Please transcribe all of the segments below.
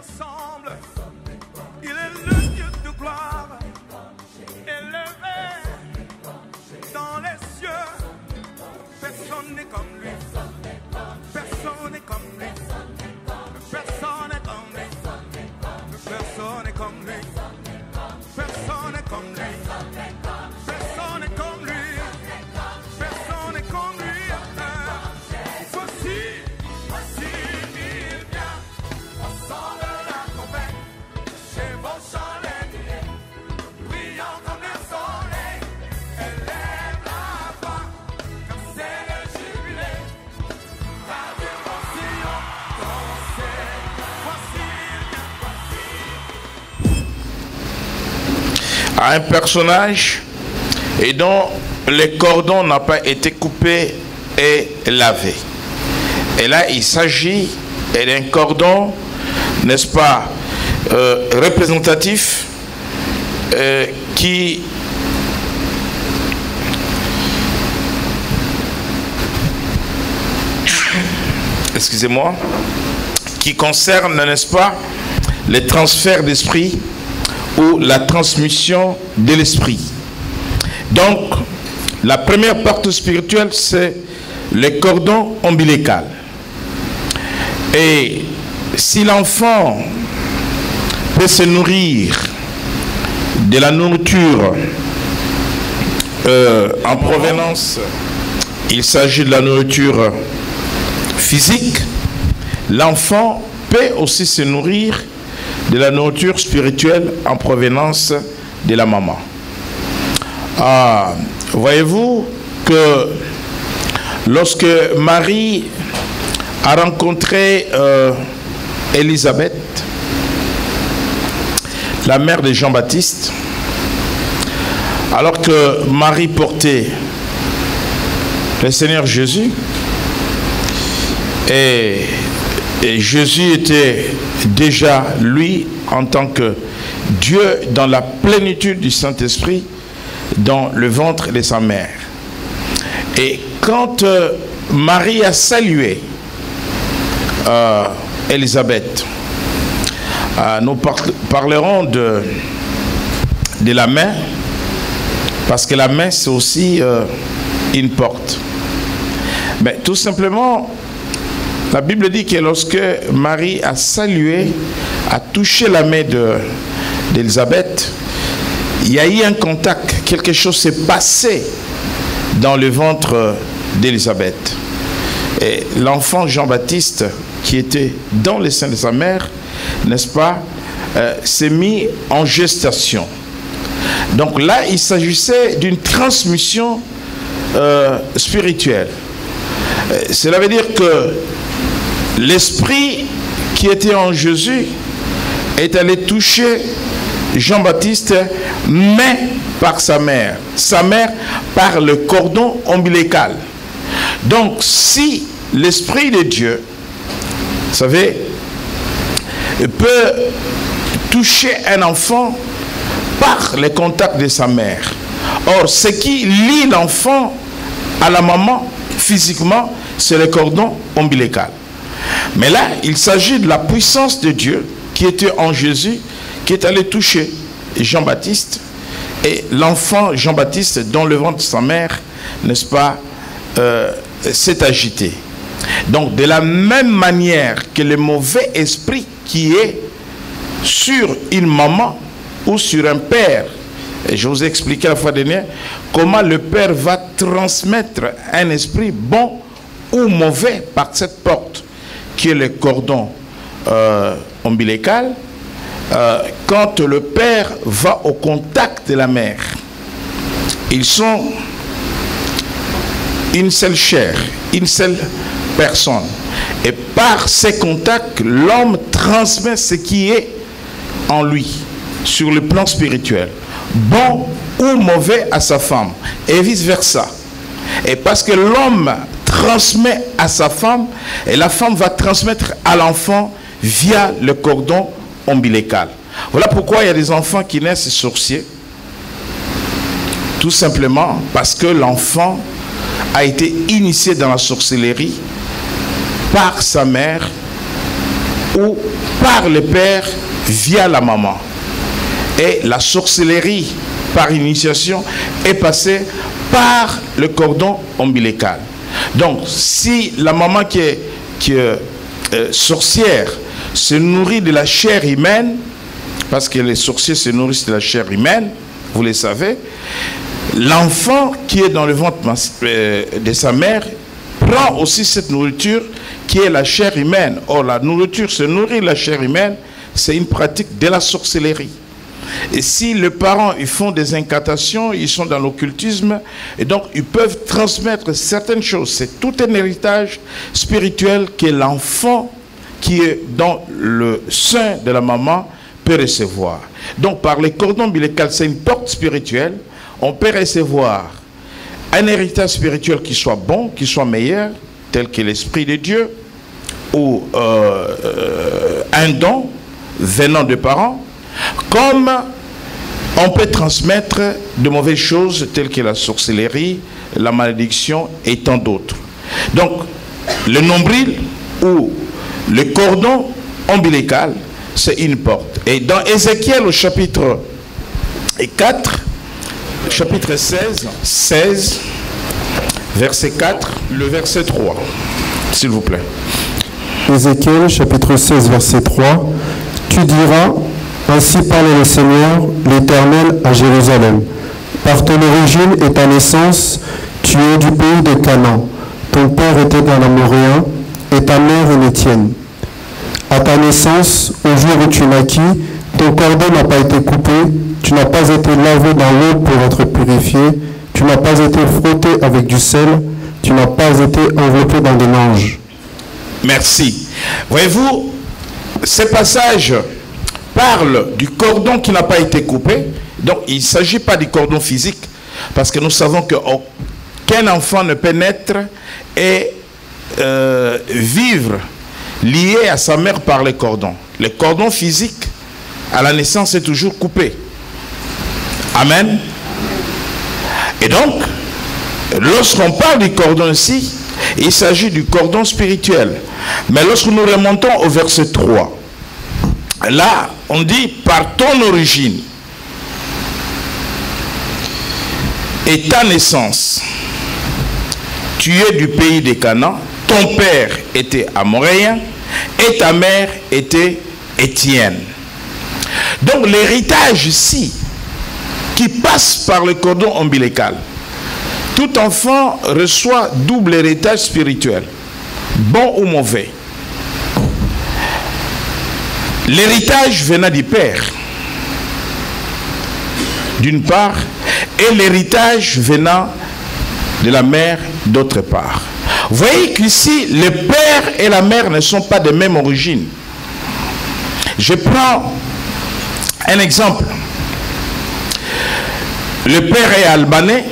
ressemble. Il est le Dieu de gloire, élevé dans les cieux. Personne n'est comme lui. Personne n'est comme lui. Personne n'est comme lui. Personne n'est comme lui. Personne n'est comme lui. Personne n'est comme lui. Personne n'est comme lui. Voici, il vient. Au son de la trompette, chez vos chandeliers, brillant comme le soleil, élève la voix, comme c'est le jubilé. Radio Sion, dansez. Voici, il vient. À un personnage et dont les cordons n'ont pas été coupés et lavés. Et là, il s'agit d'un cordon, n'est-ce pas, représentatif qui excusez-moi, qui concerne, n'est-ce pas, les transferts d'esprit ou la transmission de l'esprit. Donc, la première partie spirituelle, c'est le cordon ombilical. Et si l'enfant peut se nourrir de la nourriture en provenance, il s'agit de la nourriture physique, l'enfant peut aussi se nourrir de la nourriture spirituelle en provenance de la maman. Voyez-vous que lorsque Marie a rencontré Élisabeth, la mère de Jean-Baptiste, alors que Marie portait le Seigneur Jésus, et Jésus était déjà, lui, en tant que Dieu, dans la plénitude du Saint-Esprit, dans le ventre de sa mère. Et quand Marie a salué Élisabeth, nous parlerons de la main, parce que la main, c'est aussi une porte. Mais tout simplement, la Bible dit que lorsque Marie a salué, a touché la main d'Élisabeth, il y a eu un contact, quelque chose s'est passé dans le ventre d'Élisabeth. Et l'enfant Jean-Baptiste, qui était dans le sein de sa mère, n'est-ce pas, s'est mis en gestation. Donc là, il s'agissait d'une transmission spirituelle. Cela veut dire que l'esprit qui était en Jésus est allé toucher Jean-Baptiste, mais par sa mère par le cordon ombilical. Donc si l'Esprit de Dieu, vous savez, peut toucher un enfant par le contact de sa mère. Or, ce qui lie l'enfant à la maman physiquement, c'est le cordon ombilical. Mais là, il s'agit de la puissance de Dieu qui était en Jésus, qui est allé toucher Jean-Baptiste, et l'enfant Jean-Baptiste, dans le ventre de sa mère, n'est-ce pas, s'est agité. Donc, de la même manière que le mauvais esprit qui est sur une maman ou sur un père, et je vous ai expliqué la fois dernière comment le père va transmettre un esprit bon ou mauvais par cette porte qui est le cordon ombilical. Quand le père va au contact de la mère, ils sont une seule chair, une seule personne, et par ces contacts, l'homme transmet ce qui est en lui sur le plan spirituel, bon ou mauvais à sa femme, et vice versa. Et parce que l'homme transmet à sa femme, et la femme va transmettre à l'enfant via le cordon ombilical. Voilà pourquoi il y a des enfants qui naissent sorciers. Tout simplement parce que l'enfant a été initié dans la sorcellerie par sa mère ou par le père via la maman. Et la sorcellerie par initiation est passée par le cordon ombilical. Donc, si la maman qui est sorcière se nourrit de la chair humaine, parce que les sorciers se nourrissent de la chair humaine, vous le savez, l'enfant qui est dans le ventre de sa mère prend aussi cette nourriture qui est la chair humaine. Or, la nourriture se nourrit de la chair humaine, c'est une pratique de la sorcellerie. Et si les parents ils font des incantations, ils sont dans l'occultisme, et donc ils peuvent transmettre certaines choses. C'est tout un héritage spirituel que l'enfant qui est dans le sein de la maman peut recevoir. Donc par les cordons ombilicaux, c'est une porte spirituelle. On peut recevoir un héritage spirituel qui soit bon, qui soit meilleur, tel que l'Esprit de Dieu, ou un don venant de parents, comme on peut transmettre de mauvaises choses telles que la sorcellerie, la malédiction et tant d'autres. Donc, le nombril ou le cordon ombilical, c'est une porte. Et dans Ézéchiel au chapitre 4, chapitre 16, verset 4, le verset 3, s'il vous plaît. Ézéchiel chapitre 16, verset 3, tu diras, ainsi parle le Seigneur, l'Éternel à Jérusalem. Par ton origine et ta naissance, tu es du pays de Canaan. Ton père était un Amoréen et ta mère une Étienne. À ta naissance, au jour où tu naquis, ton cordon n'a pas été coupé, tu n'as pas été lavé dans l'eau pour être purifié, tu n'as pas été frotté avec du sel, tu n'as pas été enveloppé dans des langes. Merci. Voyez-vous, ce passage parle du cordon qui n'a pas été coupé. Donc, il ne s'agit pas du cordon physique, parce que nous savons qu'aucun enfant ne peut naître et vivre lié à sa mère par les cordons. Le cordon physique, à la naissance, est toujours coupé. Amen. Et donc, lorsqu'on parle du cordon ici, il s'agit du cordon spirituel. Mais lorsque nous remontons au verset 3, là, on dit par ton origine et ta naissance, tu es du pays de Canaan, ton père était Amoréen et ta mère était Étienne. Donc l'héritage ici, qui passe par le cordon ombilical, tout enfant reçoit double héritage spirituel, bon ou mauvais. L'héritage venant du père, d'une part, et l'héritage venant de la mère, d'autre part. Vous voyez qu'ici, le père et la mère ne sont pas de même origine. Je prends un exemple. Le père est albanais,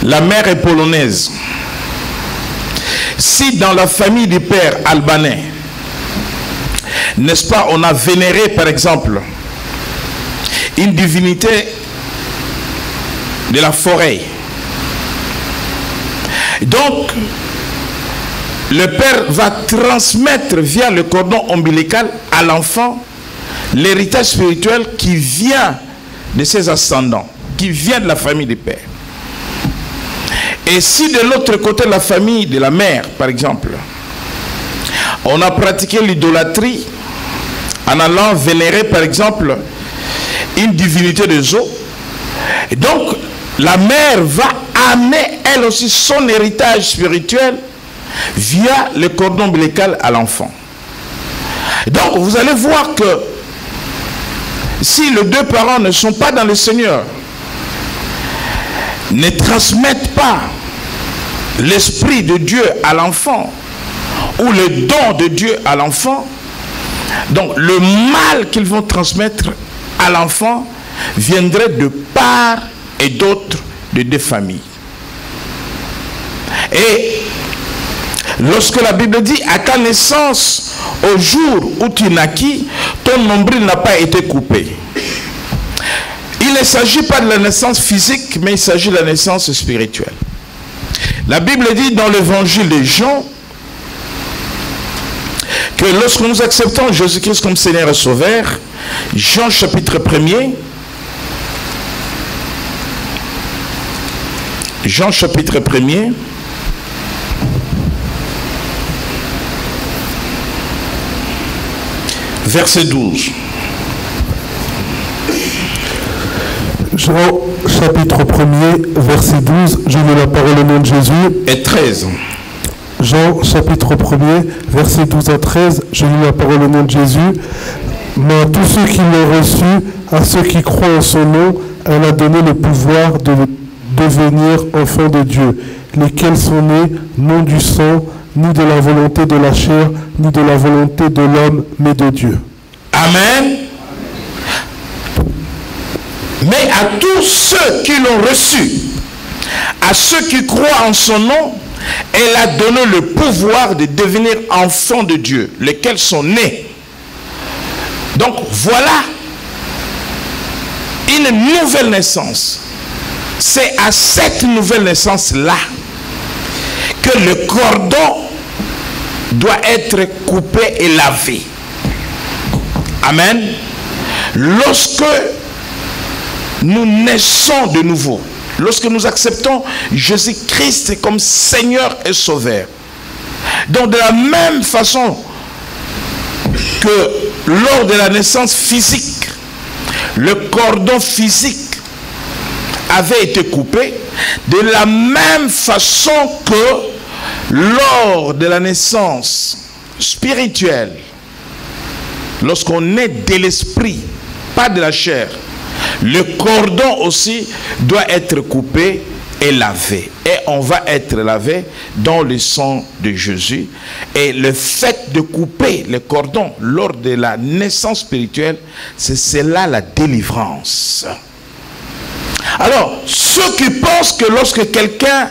la mère est polonaise. Si dans la famille du père albanais, n'est-ce pas, on a vénéré par exemple une divinité de la forêt. Donc, le père va transmettre via le cordon ombilical à l'enfant l'héritage spirituel qui vient de ses ascendants, qui vient de la famille du père. Et si de l'autre côté de la famille de la mère, par exemple, on a pratiqué l'idolâtrie en allant vénérer, par exemple, une divinité des eaux, et donc la mère va amener elle aussi son héritage spirituel via le cordon ombilical à l'enfant. Donc vous allez voir que si les deux parents ne sont pas dans le Seigneur, ne transmettent pas l'esprit de Dieu à l'enfant ou le don de Dieu à l'enfant, donc le mal qu'ils vont transmettre à l'enfant viendrait de part et d'autre de deux familles. Et lorsque la Bible dit à ta naissance, au jour où tu naquis, ton nombril n'a pas été coupé. Il ne s'agit pas de la naissance physique, mais il s'agit de la naissance spirituelle. La Bible dit dans l'évangile de Jean, que lorsque nous acceptons Jésus-Christ comme Seigneur et Sauveur, Jean chapitre 1er, Jean chapitre 1er, verset 12. Jean chapitre 1er, verset 12, je lis la parole au nom de Jésus. Et 13. Jean chapitre 1er, verset 12 à 13, je lis la parole au nom de Jésus. Mais à tous ceux qui l'ont reçu, à ceux qui croient en son nom, elle a donné le pouvoir de devenir enfants de Dieu, lesquels sont nés non du sang, ni de la volonté de la chair, ni de la volonté de l'homme, mais de Dieu. Amen. Mais à tous ceux qui l'ont reçu, à ceux qui croient en son nom, elle a donné le pouvoir de devenir enfants de Dieu, lesquels sont nés. Donc voilà une nouvelle naissance. C'est à cette nouvelle naissance-là que le cordon doit être coupé et lavé. Amen. Lorsque nous naissons de nouveau, lorsque nous acceptons Jésus-Christ comme Seigneur et Sauveur, donc de la même façon que lors de la naissance physique, le cordon physique avait été coupé, de la même façon que lors de la naissance spirituelle, lorsqu'on est de l'esprit, pas de la chair, le cordon aussi doit être coupé et lavé. Et on va être lavé dans le sang de Jésus. Et le fait de couper le cordon lors de la naissance spirituelle, c'est cela la délivrance. Alors, ceux qui pensent que lorsque quelqu'un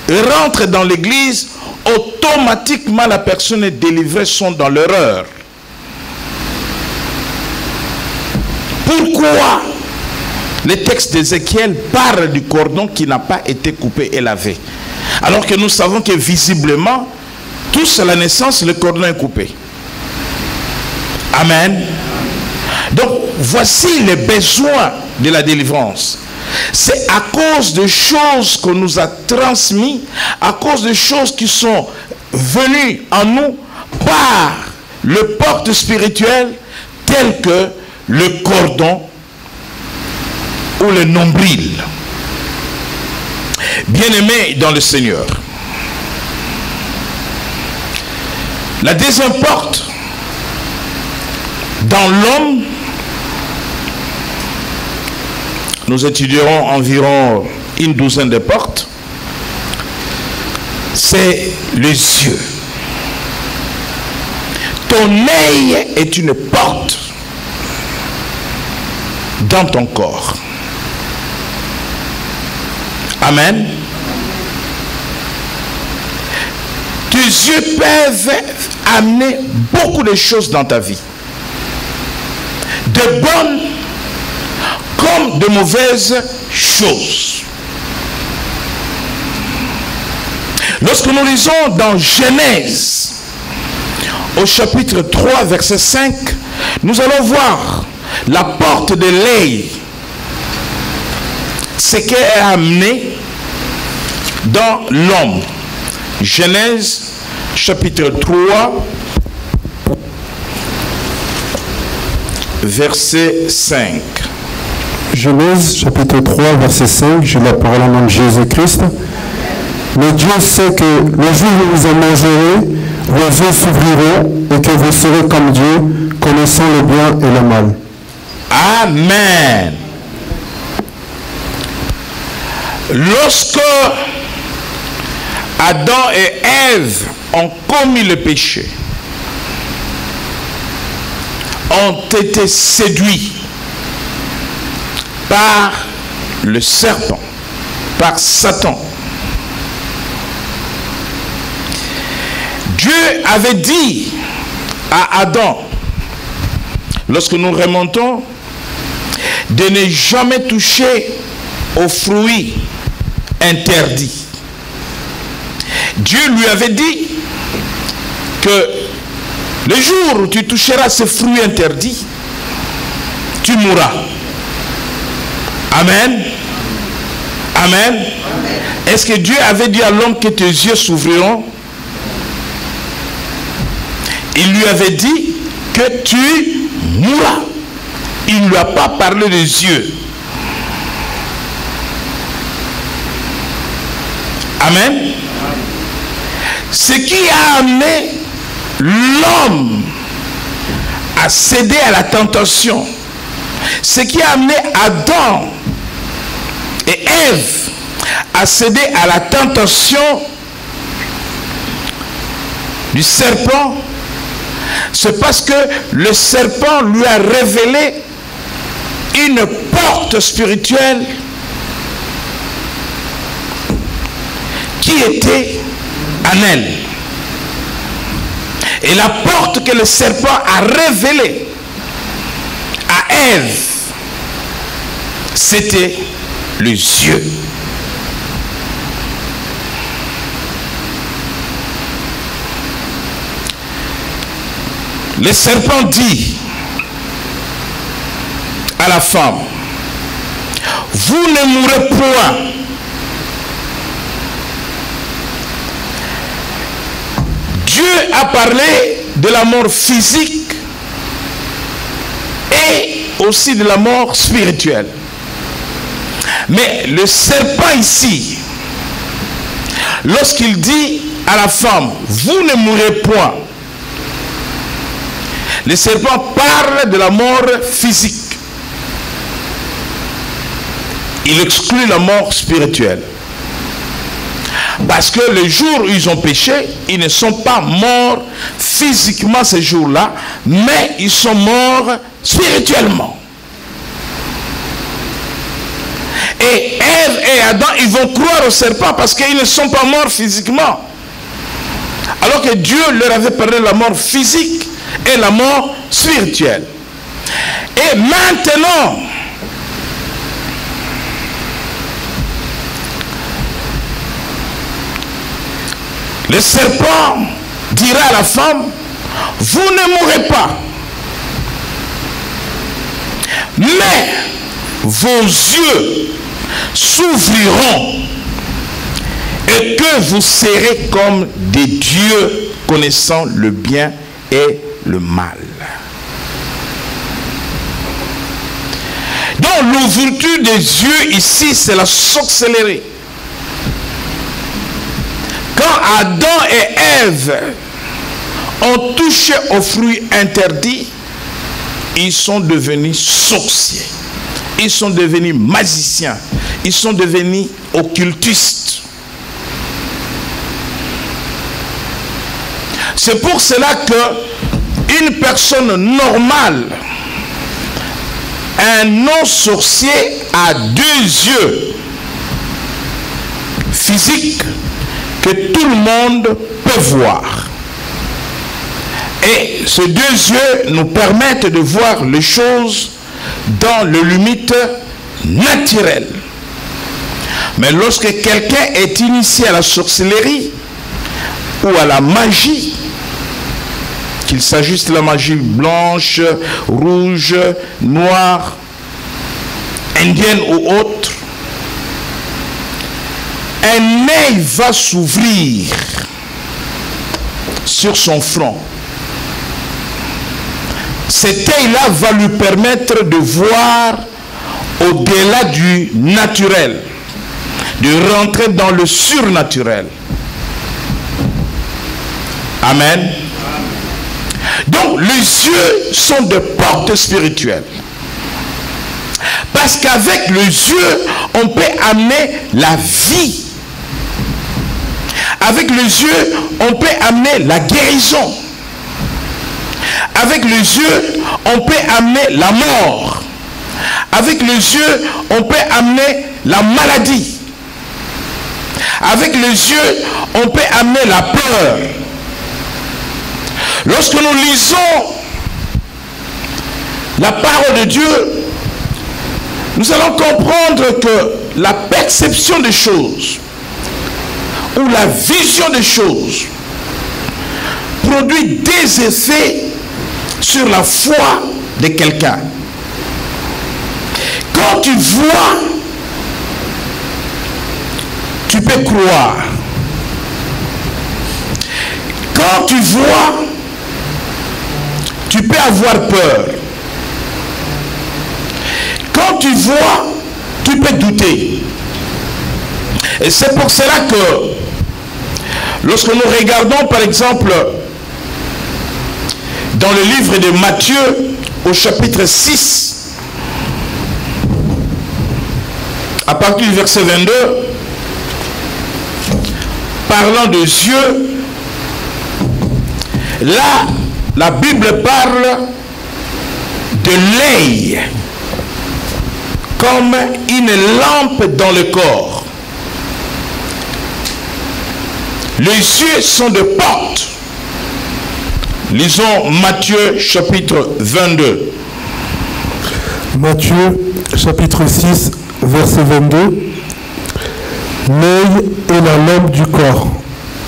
rentre dans l'église, automatiquement la personne est délivrée sont dans l'erreur. Pourquoi le texte d'Ézéchiel parle du cordon qui n'a pas été coupé et lavé? Alors que nous savons que visiblement, tous à la naissance, le cordon est coupé. Amen. Donc, voici les besoins de la délivrance. C'est à cause de choses qu'on nous a transmises, à cause de choses qui sont venues en nous par le porte spirituel tel que le cordon ou le nombril. Bien-aimés dans le Seigneur, la deuxième porte dans l'homme, nous étudierons environ une douzaine de portes, c'est les yeux. Ton œil est une porte dans ton corps. Amen. Tes yeux peuvent amener beaucoup de choses dans ta vie. De bonnes comme de mauvaises choses. Lorsque nous lisons dans Genèse, au chapitre 3, verset 5, nous allons voir la porte de l'œil, ce qu'elle a amené dans l'homme. Genèse, chapitre 3, verset 5. Genèse chapitre 3 verset 5, j'ai la parole en nom de Jésus-Christ. Mais Dieu sait que le jour où vous en mangerez, vos yeux s'ouvriront et que vous serez comme Dieu, connaissant le bien et le mal. Amen. Lorsque Adam et Ève ont commis le péché, ont été séduits par le serpent, par Satan. Dieu avait dit à Adam, lorsque nous remontons, de ne jamais toucher aux fruits interdits. Dieu lui avait dit que Le jour où tu toucheras ce fruit interdit, tu mourras. Amen. Amen. Est-ce que Dieu avait dit à l'homme que tes yeux s'ouvriront? Il lui avait dit que tu mourras. Il ne lui a pas parlé des yeux. Amen. Ce qui a amené l'homme à céder à la tentation, ce qui a amené Adam et Ève à céder à la tentation du serpent, c'est parce que le serpent lui a révélé une porte spirituelle qui était en elle. Et la porte que le serpent a révélée à Ève, c'était les yeux. Le serpent dit à la femme, vous ne mourrez point. Dieu a parlé de la mort physique et aussi de la mort spirituelle. Mais le serpent ici, lorsqu'il dit à la femme, vous ne mourrez point, le serpent parle de la mort physique. Il exclut la mort spirituelle. Parce que le jour où ils ont péché, ils ne sont pas morts physiquement ce jour-là, mais ils sont morts spirituellement. Et Ève et Adam, ils vont croire au serpent parce qu'ils ne sont pas morts physiquement. Alors que Dieu leur avait parlé de la mort physique et la mort spirituelle. Et maintenant, le serpent dira à la femme, vous ne mourrez pas, mais vos yeux s'ouvriront et que vous serez comme des dieux connaissant le bien et le mal. Donc l'ouverture des yeux ici, c'est la sorcellerie. Quand Adam et Ève ont touché au fruit interdit, ils sont devenus sorciers. Ils sont devenus magiciens. Ils sont devenus occultistes. C'est pour cela que une personne normale, un non-sorcier a deux yeux physiques que tout le monde peut voir. Et ces deux yeux nous permettent de voir les choses dans les limites naturelles. Mais lorsque quelqu'un est initié à la sorcellerie ou à la magie, qu'il s'agisse de la magie blanche, rouge, noire, indienne ou autre, un œil va s'ouvrir sur son front. Cet œil-là va lui permettre de voir au-delà du naturel, de rentrer dans le surnaturel. Amen. Donc les yeux sont des portes spirituelles. Parce qu'avec les yeux, on peut amener la vie. Avec les yeux, on peut amener la guérison. Avec les yeux, on peut amener la mort. Avec les yeux, on peut amener la maladie. Avec les yeux, on peut amener la peur. Lorsque nous lisons la parole de Dieu, nous allons comprendre que la perception des choses ou la vision des choses produit des effets sur la foi de quelqu'un. Quand tu vois, tu peux croire. Quand tu vois, tu peux avoir peur. Quand tu vois, tu peux douter. Et c'est pour cela que lorsque nous regardons par exemple dans le livre de Matthieu au chapitre 6, à partir du verset 22, parlant de yeux, là la Bible parle de l'œil comme une lampe dans le corps. Les yeux sont des portes. Lisons Matthieu chapitre 22. Matthieu chapitre 6 verset 22. L'œil est la lampe du corps.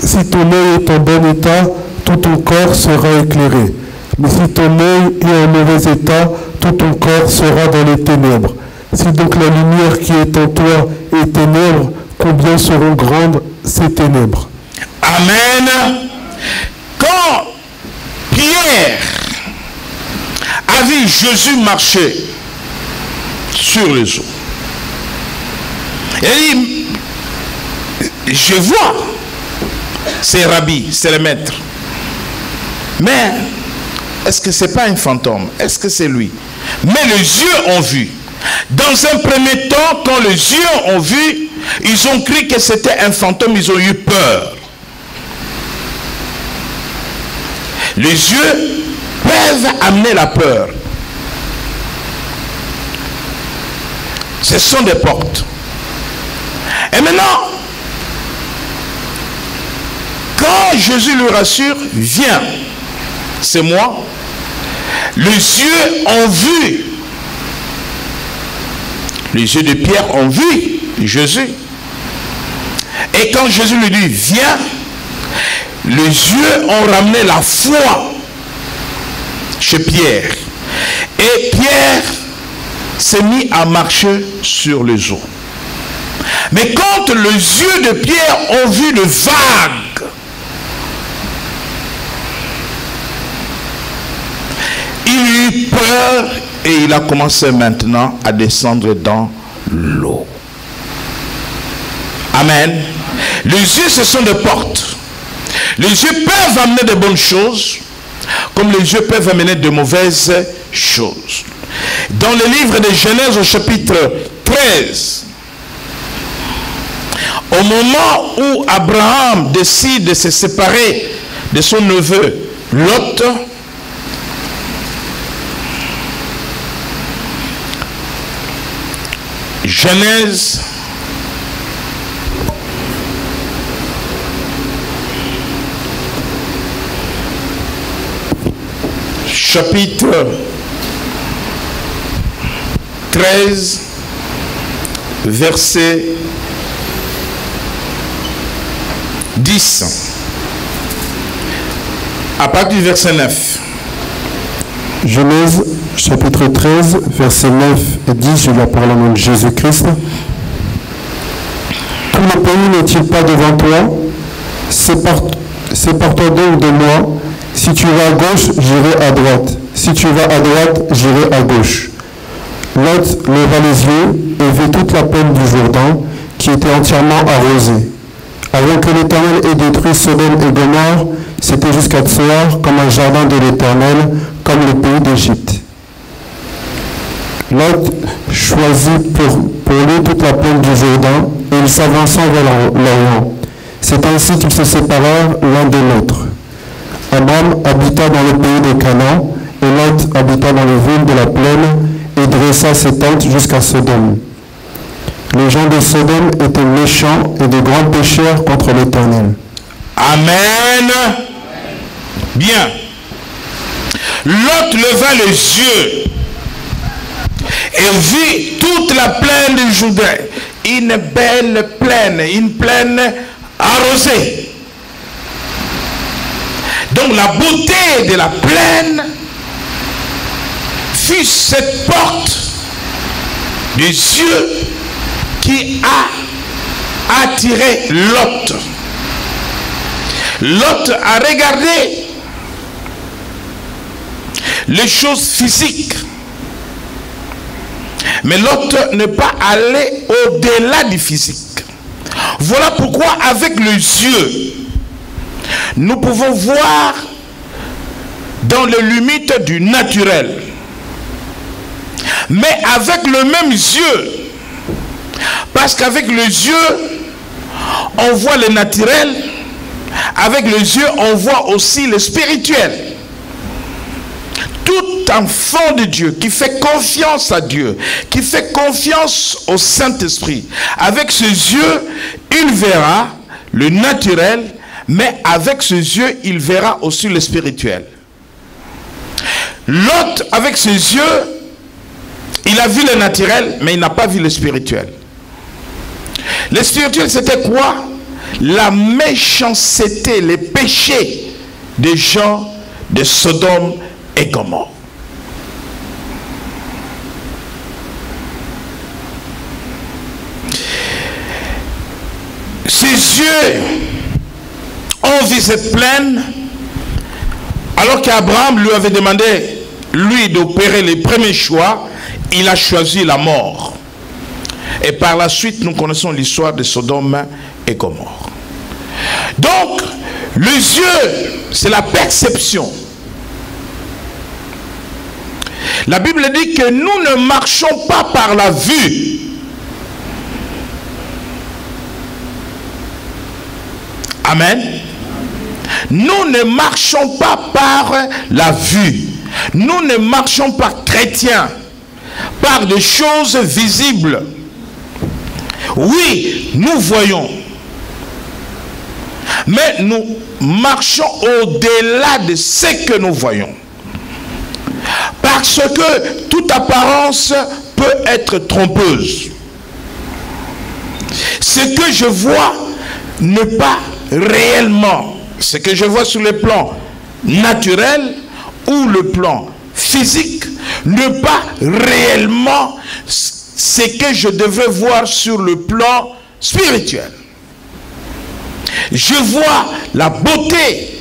Si ton œil est en bon état, tout ton corps sera éclairé. Mais si ton œil est en mauvais état, tout ton corps sera dans les ténèbres. Si donc la lumière qui est en toi est ténèbres, combien seront grandes ces ténèbres? Amen. Quand Pierre a vu Jésus marcher sur les eaux, il dit, je vois, c'est Rabbi, c'est le maître. Mais est-ce que ce n'est pas un fantôme? Est-ce que c'est lui? Mais les yeux ont vu. Dans un premier temps, quand les yeux ont vu, ils ont cru que c'était un fantôme, ils ont eu peur. Les yeux peuvent amener la peur. Ce sont des portes. Et maintenant, quand Jésus lui rassure, viens, c'est moi, les yeux ont vu. Les yeux de Pierre ont vu Jésus. Et quand Jésus lui dit, viens, les yeux ont ramené la foi chez Pierre. Et Pierre s'est mis à marcher sur les eaux. Mais quand les yeux de Pierre ont vu le vague, il eut peur et il a commencé maintenant à descendre dans l'eau. Amen. Les yeux, ce sont des portes. Les yeux peuvent amener de bonnes choses, comme les yeux peuvent amener de mauvaises choses. Dans le livre de Genèse au chapitre 13, au moment où Abraham décide de se séparer de son neveu Lot, Genèse chapitre 13 verset 10 à partir du verset 9. Genèse chapitre 13 verset 9 et 10, je la parle au nom de Jésus-Christ. Tout le pays n'est-il pas devant toi? Sépare-toi donc de moi. Si tu vas à gauche, j'irai à droite. Si tu vas à droite, j'irai à gauche. Lot leva les yeux et vit toute la plaine du Jourdain qui était entièrement arrosée. Avant que l'Éternel ait détruit Sodome et Gomorrhe, c'était jusqu'à Tsoar comme un jardin de l'Éternel, comme le pays d'Égypte. Lot choisit pour lui toute la plaine du Jourdain et il s'avança vers l'Orient. C'est ainsi qu'ils se séparèrent l'un de l'autre. Abraham habita dans le pays de Canaan et Lot habita dans les villes de la plaine et dressa ses tentes jusqu'à Sodome. Les gens de Sodome étaient méchants et de grands pécheurs contre l'Éternel. Amen. Bien. Lot leva les yeux et vit toute la plaine du Jourdain, une belle plaine, une plaine arrosée. Donc la beauté de la plaine fut cette porte des yeux qui a attiré Lot. Lot a regardé les choses physiques. Mais Lot n'est pas allé au-delà du physique. Voilà pourquoi avec les yeux, nous pouvons voir dans les limites du naturel. Mais avec le même yeux, parce qu'avec les yeux, on voit le naturel, avec les yeux, on voit aussi le spirituel. Tout enfant de Dieu qui fait confiance à Dieu, qui fait confiance au Saint-Esprit, avec ses yeux, il verra le naturel, mais avec ses yeux, il verra aussi le spirituel. Lot, avec ses yeux, il a vu le naturel, mais il n'a pas vu le spirituel. Le spirituel, c'était quoi? La méchanceté, les péchés des gens de Sodome et Gomorrhe. Ses yeux ont vu cette plaine, alors qu'Abraham lui avait demandé, lui, d'opérer les premiers choix. Il a choisi la mort. Et par la suite, nous connaissons l'histoire de Sodome et Gomorrhe. Donc, les yeux, c'est la perception. La Bible dit que nous ne marchons pas par la vue. Amen. Nous ne marchons pas par la vue. Nous ne marchons pas chrétiens par des choses visibles. Oui, nous voyons. Mais nous marchons au-delà de ce que nous voyons. Parce que toute apparence peut être trompeuse. Ce que je vois n'est pas réellement. Ce que je vois sur le plan naturel ou le plan physique n'est pas réellement ce que je devrais voir sur le plan spirituel. Je vois la beauté.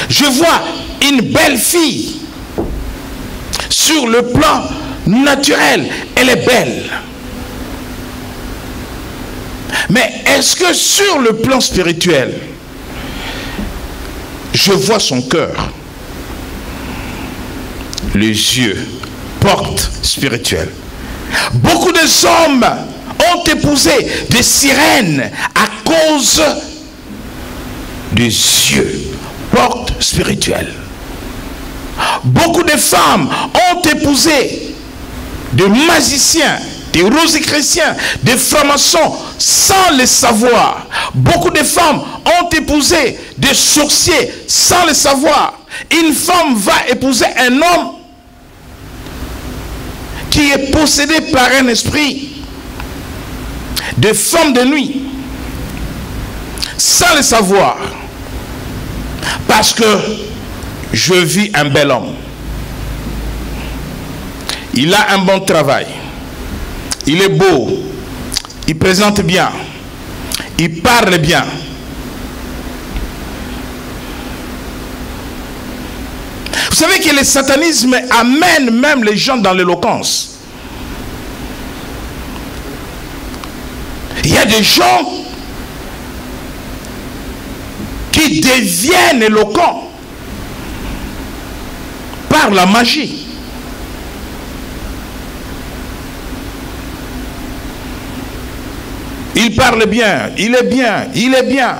Je vois une belle fille. Sur le plan naturel, elle est belle. Mais est-ce que sur le plan spirituel, je vois son cœur? Les yeux, porte spirituelle. Beaucoup de hommes ont épousé des sirènes à cause des yeux, porte spirituelle. Beaucoup de femmes ont épousé des magiciens, des rosicruciens, des francs-maçons sans le savoir. Beaucoup de femmes ont épousé des sorciers sans le savoir. Une femme va épouser un homme qui est possédé par un esprit de femme de nuit sans le savoir, parce que je vis un bel homme, il a un bon travail, il est beau, il présente bien, il parle bien. Vous savez que le satanisme amène même les gens dans l'éloquence. Il y a des gens qui deviennent éloquents par la magie. Il parle bien, il est bien, il est bien,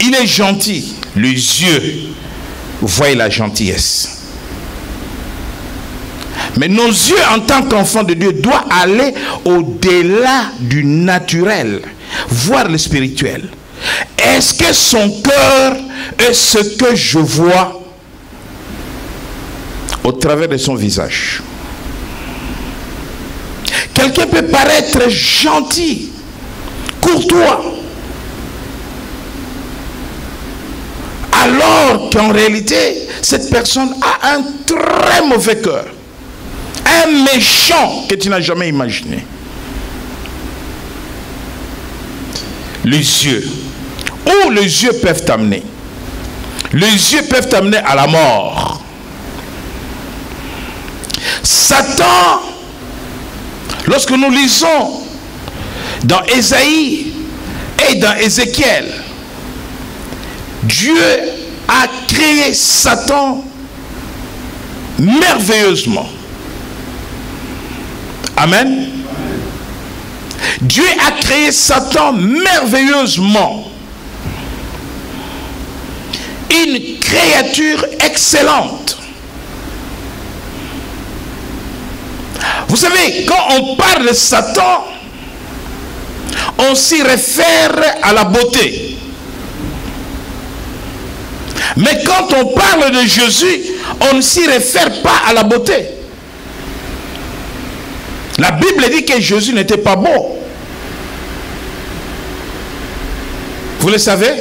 il est gentil. Les yeux voient la gentillesse. Mais nos yeux en tant qu'enfants de Dieu doivent aller au-delà du naturel, voir le spirituel. Est-ce que son cœur est ce que je vois au travers de son visage? Quelqu'un peut paraître gentil, courtois, Alors qu'en réalité, cette personne a un très mauvais cœur. Un méchant que tu n'as jamais imaginé. Les yeux. Où les yeux peuvent t'amener? Les yeux peuvent t'amener à la mort. Satan, lorsque nous lisons dans Ésaïe et dans Ézéchiel, Dieu a créé Satan merveilleusement. Amen. Dieu a créé Satan merveilleusement. Une créature excellente. Vous savez, quand on parle de Satan, on s'y réfère à la beauté. Mais quand on parle de Jésus, on ne s'y réfère pas à la beauté. La Bible dit que Jésus n'était pas beau. Vous le savez?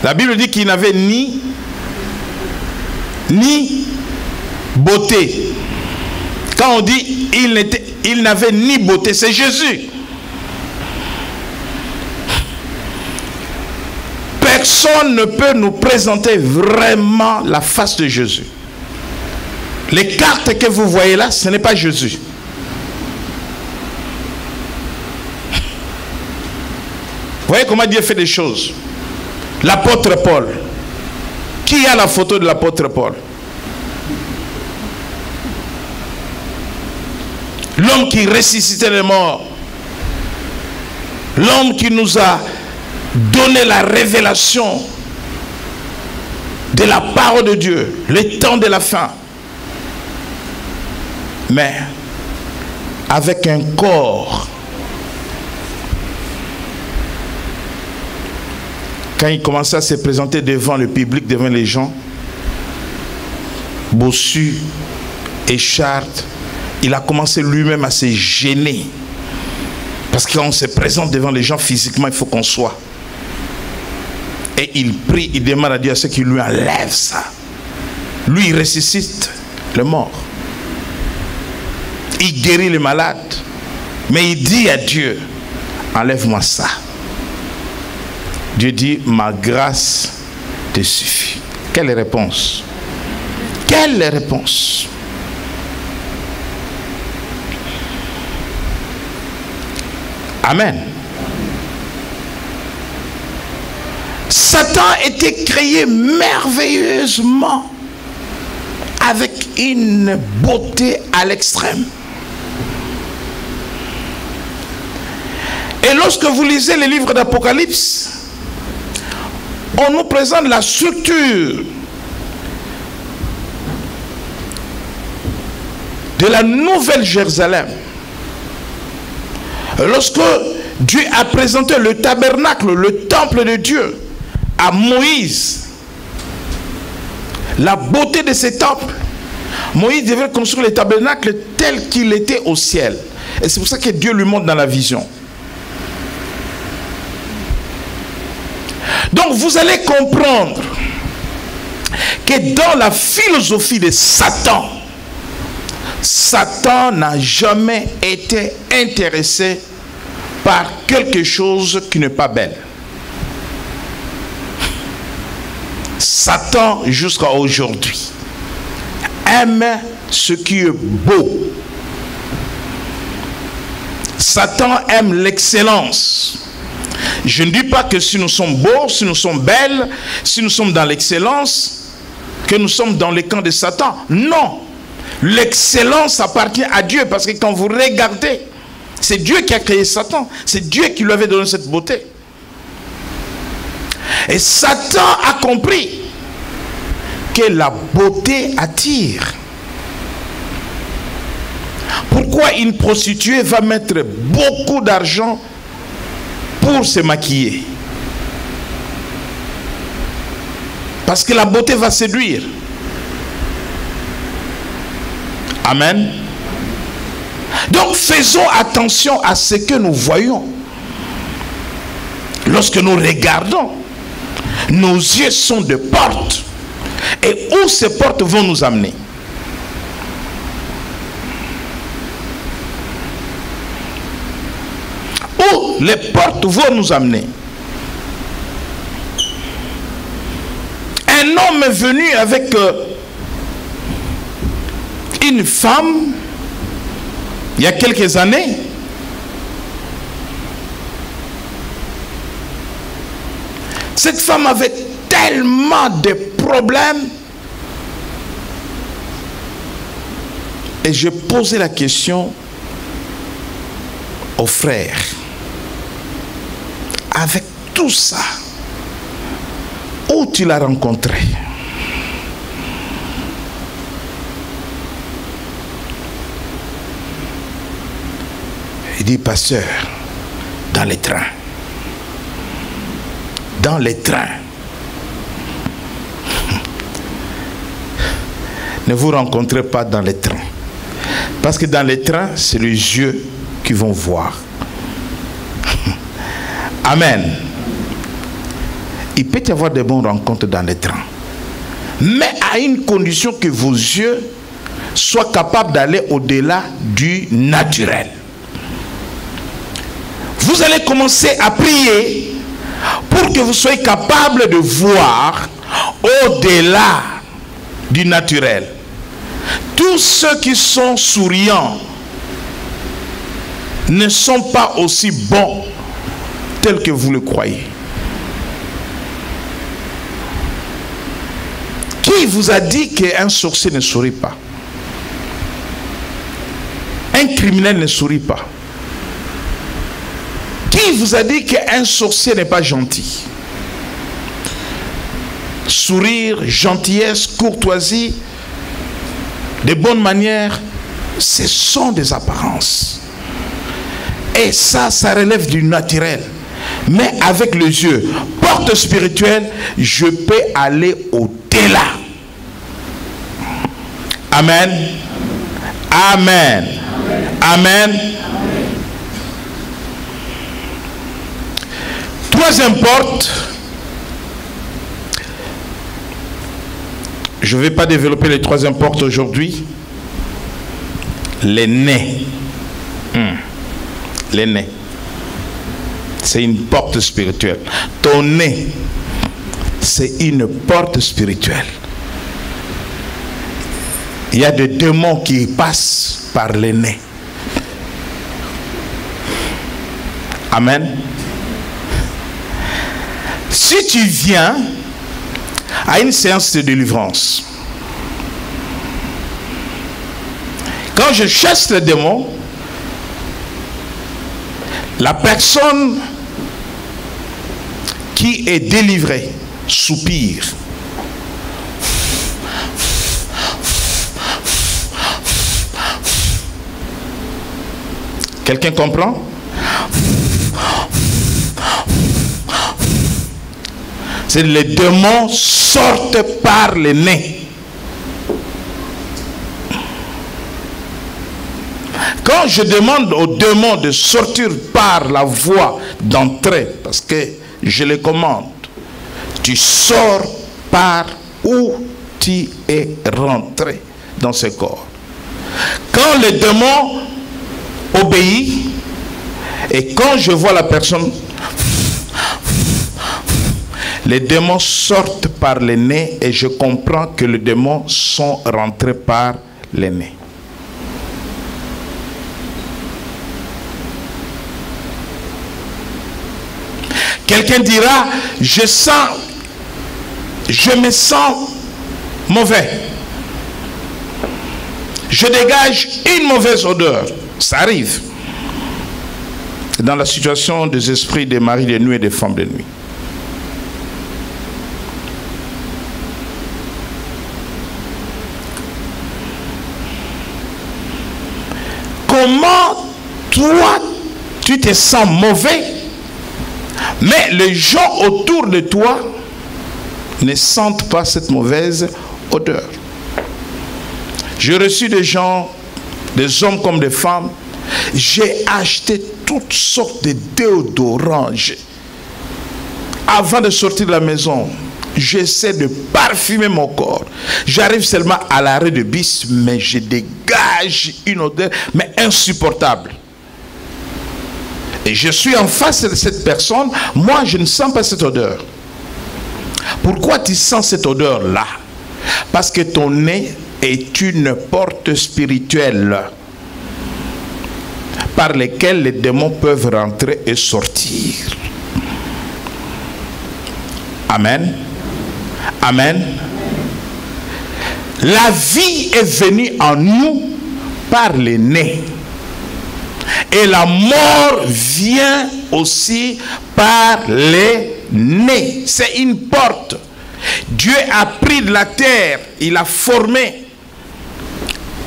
La Bible dit qu'il n'avait ni beauté. Quand on dit il n'avait ni beauté, c'est Jésus. Personne ne peut nous présenter vraiment la face de Jésus. Les cartes que vous voyez là, ce n'est pas Jésus. Vous voyez comment Dieu fait des choses. L'apôtre Paul. Qui a la photo de l'apôtre Paul? L'homme qui ressuscitait les morts. L'homme qui nous a donné la révélation de la parole de Dieu, le temps de la fin. Mais avec un corps. Quand il commençait à se présenter devant le public, devant les gens, bossu, écharpe, il a commencé lui-même à se gêner. Parce que quand on se présente devant les gens physiquement, il faut qu'on soit. Et il prie, il demande à Dieu à ce qu'il lui enlève ça. Lui, il ressuscite le mort. Il guérit les malades. Mais il dit à Dieu, enlève-moi ça. Dieu dit, ma grâce te suffit. Quelle réponse? Quelle réponse? Amen. Satan était créé merveilleusement avec une beauté à l'extrême. Et lorsque vous lisez les livres d'Apocalypse, on nous présente la structure de la nouvelle Jérusalem. Lorsque Dieu a présenté le tabernacle, le temple de Dieu à Moïse, la beauté de ce temple, Moïse devait construire le tabernacle tel qu'il était au ciel. Et c'est pour ça que Dieu lui montre dans la vision. Donc vous allez comprendre que dans la philosophie de Satan, Satan n'a jamais été intéressé par quelque chose qui n'est pas belle. Satan, jusqu'à aujourd'hui, aime ce qui est beau. Satan aime l'excellence. Je ne dis pas que si nous sommes beaux, si nous sommes belles, si nous sommes dans l'excellence, que nous sommes dans le camp de Satan. Non. L'excellence appartient à Dieu, parce que quand vous regardez, c'est Dieu qui a créé Satan. C'est Dieu qui lui avait donné cette beauté. Et Satan a compris que la beauté attire. Pourquoi une prostituée va mettre beaucoup d'argent pour se maquiller? Parce que la beauté va séduire. Amen. Donc faisons attention à ce que nous voyons. Lorsque nous regardons, Nos yeux sont des portes. Et où ces portes vont nous amener? Où les portes vont nous amener? Un homme est venu avec une femme il y a quelques années. Cette femme avait tellement de problèmes. Et je posais la question aux frères. Avec tout ça, où tu l'as rencontré? Il dit, pasteur, dans les trains. Dans les trains. Ne vous rencontrez pas dans les trains. Parce que dans les trains, c'est les yeux qui vont voir. Amen. Il peut y avoir de bonnes rencontres dans les trains. Mais à une condition que vos yeux soient capables d'aller au-delà du naturel. Vous allez commencer à prier pour que vous soyez capable de voir au-delà du naturel. Tous ceux qui sont souriants ne sont pas aussi bons tels que vous le croyez. Qui vous a dit qu'un sorcier ne sourit pas? Un criminel ne sourit pas. Qui vous a dit qu'un sorcier n'est pas gentil? Sourire, gentillesse, courtoisie, de bonnes manières, ce sont des apparences. Et ça relève du naturel. Mais avec les yeux, porte spirituelle, je peux aller au-delà. Amen. Amen. Amen. Troisième porte. Je ne vais pas développer les troisième portes aujourd'hui. Les nez. Les nez. C'est une porte spirituelle. Ton nez, c'est une porte spirituelle. Il y a des démons qui passent par les nez. Amen. Si tu viens à une séance de délivrance, quand je chasse le démon, la personne qui est délivrée soupire. Quelqu'un comprend? C'est les démons sortent par le nez. Quand je demande aux démons de sortir par la voie d'entrée, parce que je les commande, tu sors par où tu es rentré dans ce corps. Quand le démon obéit, et quand je vois la personne, les démons sortent par le nez et je comprends que les démons sont rentrés par le nez. Quelqu'un dira, je me sens mauvais. Je dégage une mauvaise odeur. Ça arrive. Dans la situation des esprits des maris de nuit et des femmes de nuit. Comment toi tu te sens mauvais, mais les gens autour de toi ne sentent pas cette mauvaise odeur? J'ai reçu des gens, des hommes comme des femmes. J'ai acheté toutes sortes de déodorants. avant de sortir de la maison, j'essaie de parfumer mon corps. J'arrive seulement à l'arrêt de bus, mais je dégage une odeur, mais insupportable. Et je suis en face de cette personne, moi je ne sens pas cette odeur. Pourquoi tu sens cette odeur-là? Parce que ton nez est une porte spirituelle par laquelle les démons peuvent rentrer et sortir. Amen. Amen. La vie est venue en nous par le nez. Et la mort vient aussi par les nez. C'est une porte. Dieu a pris de la terre, il a formé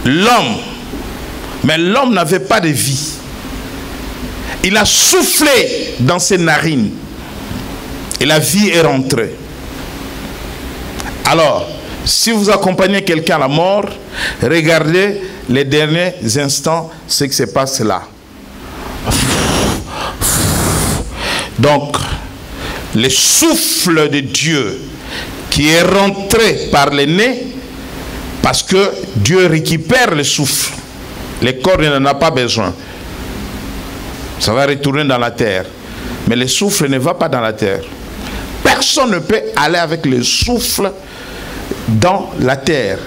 l'homme. Mais l'homme n'avait pas de vie. Il a soufflé dans ses narines. Et la vie est rentrée. Alors, si vous accompagnez quelqu'un à la mort, regardez les derniers instants, ce qui se passe là. Donc, le souffle de Dieu qui est rentré par le nez, parce que Dieu récupère le souffle. Le corps n'en a pas besoin. Ça va retourner dans la terre. Mais le souffle ne va pas dans la terre. Personne ne peut aller avec le souffle dans la terre.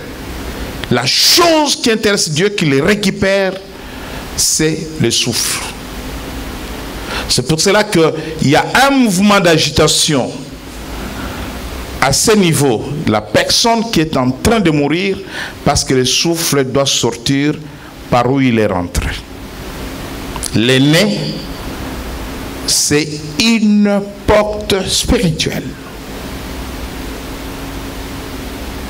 La chose qui intéresse Dieu, qui le récupère, c'est le souffle. C'est pour cela qu'il y a un mouvement d'agitation à ce niveau. La personne qui est en train de mourir parce que le souffle doit sortir par où il est rentré. Le nez, c'est une porte spirituelle.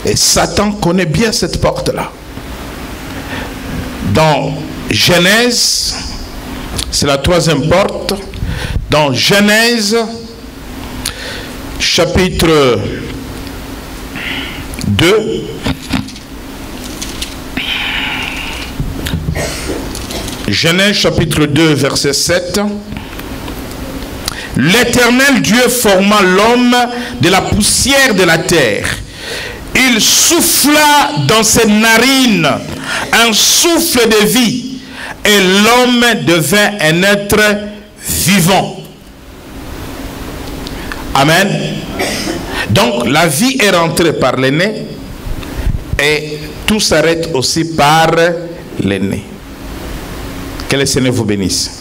Et Satan connaît bien cette porte-là. Dans Genèse, c'est la troisième porte. Dans Genèse, chapitre 2, Genèse chapitre 2, verset 7. L'Éternel Dieu forma l'homme de la poussière de la terre. Il souffla dans ses narines un souffle de vie, et l'homme devint un être vivant. Amen. Donc la vie est rentrée par le nez, et tout s'arrête aussi par le nez. Que le Seigneur vous bénisse.